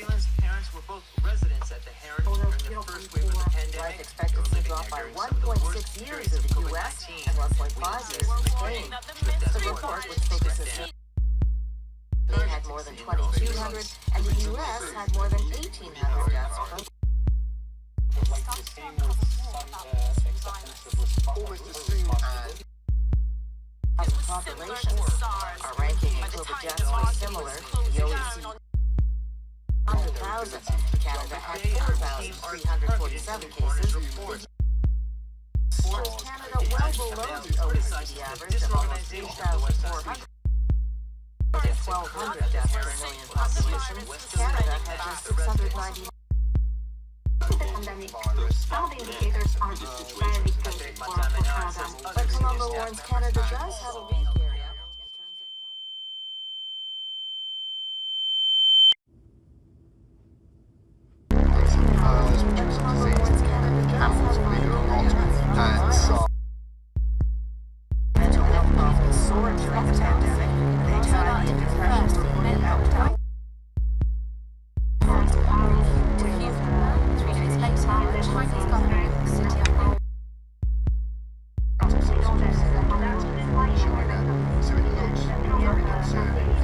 Rihanna's parents were both residents at the Heron during the first wave of the pandemic. Life expectancy dropped by 1.6 years in the U.S. and 1.5 years in Spain. The report, which focuses Spain had more than 2,200, and the U.S. had more than 1,800 deaths per population. Our ranking in COVID deaths was similar. The OECD 100,000. Canada had 4,347 cases. Canada well below the OECD average of almost 3,400. 1,200 deaths per million population. Canada had just 690. Pandemic. Some of the indicators aren't very good for Canada. But Colombo warns Canada does have a weak area. Mental health problems soared during the pandemic. Anxiety and depression seen out. 3 days later, the Chinese government in the city of Rome So it looks very concerning.